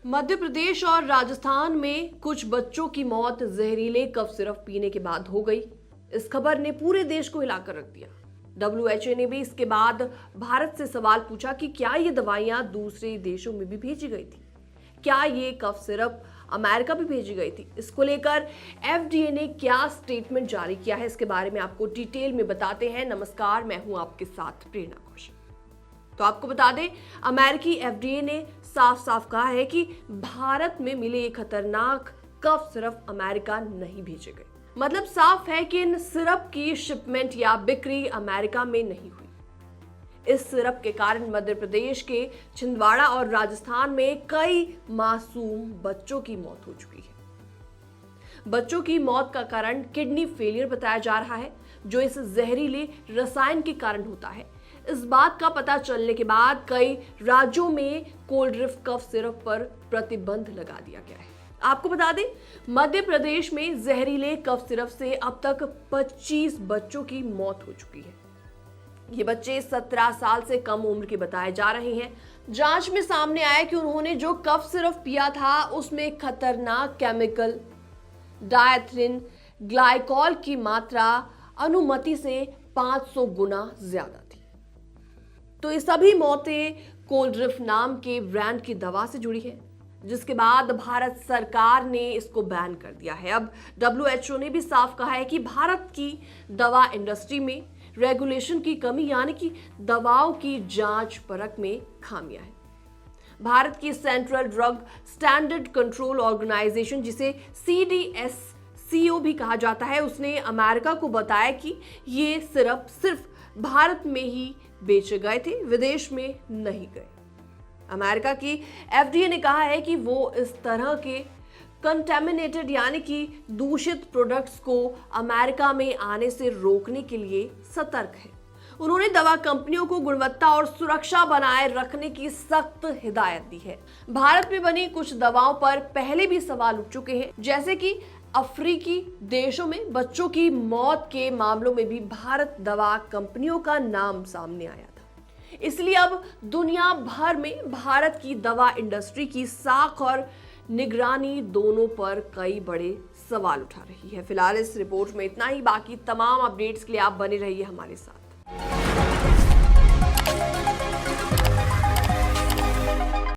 मध्य प्रदेश और राजस्थान में कुछ बच्चों की मौत जहरीले कफ सिरप पीने के बाद हो गई। इस खबर ने पूरे देश को हिलाकर रख दिया। WHO ने भी इसके बाद भारत से सवाल पूछा कि क्या ये दवाइयां दूसरे देशों में भी भेजी गई थी, क्या ये कफ सिरप अमेरिका भी भेजी गई थी। इसको लेकर FDA ने क्या स्टेटमेंट जारी किया है, इसके बारे में आपको डिटेल में बताते हैं। नमस्कार, मैं हूं आपके साथ प्रेरणा कौशिक। तो आपको बता दें, अमेरिकी FDA ने साफ साफ कहा है कि भारत में मिले ये खतरनाक कफ सिरप अमेरिका नहीं भेजे गए। मतलब साफ है कि इन सिरप की शिपमेंट या बिक्री अमेरिका में नहीं हुई। इस सिरप के कारण मध्य प्रदेश के छिंदवाड़ा और राजस्थान में कई मासूम बच्चों की मौत हो चुकी है। बच्चों की मौत का कारण किडनी फेलियर बताया जा रहा है, जो इस जहरीले रसायन के कारण होता है। इस बात का पता चलने के बाद कई राज्यों में कोल्ड ड्रिफ्ट कफ सिरप पर प्रतिबंध लगा दिया गया है। आपको बता दें, मध्य प्रदेश में जहरीले कफ सिरप से अब तक 25 बच्चों की मौत हो चुकी है। ये बच्चे 17 साल से कम उम्र के बताए जा रहे हैं। जांच में सामने आया कि उन्होंने जो कफ सिरप पिया था उसमें खतरनाक केमिकल डायथिलीन ग्लाइकॉल की मात्रा अनुमति से 500 गुना ज्यादा थी। तो ये सभी मौतें कोल्ड ड्रिफ्ट नाम के ब्रांड की दवा से जुड़ी है, जिसके बाद भारत सरकार ने इसको बैन कर दिया है। अब WHO ने भी साफ कहा है कि भारत की दवा इंडस्ट्री में रेगुलेशन की कमी, यानी कि दवाओं की जांच परख में खामियां है। भारत की central drug standard control organization, जिसे CDSCO भी कहा जाता है, उसने अमेरिका को बताया कि ये सिरप सिर्फ भारत में ही बेचे गए थे, विदेश में नहीं गए। अमेरिका की FDA ने कहा है कि वो इस तरह के कंटेमिनेटेड यानी कि दूषित प्रोडक्ट्स को अमेरिका में आने से रोकने के लिए सतर्क है। उन्होंने दवा कंपनियों को गुणवत्ता और सुरक्षा बनाए रखने की सख्त हिदायत दी है। भारत में बनी कुछ दवाओं पर पहले भी सवाल उठ चुके हैं, जैसे कि अफ्रीकी देशों में बच्चों की मौत के मामलों में भी भारत दवा कंपनियों का नाम सामने आया था। इसलिए अब दुनिया भर में भारत की दवा इंडस्ट्री की साख और निगरानी दोनों पर कई बड़े सवाल उठा रही है। फिलहाल इस रिपोर्ट में इतना ही। बाकी तमाम अपडेट्स के लिए आप बने रहिए हमारे साथ।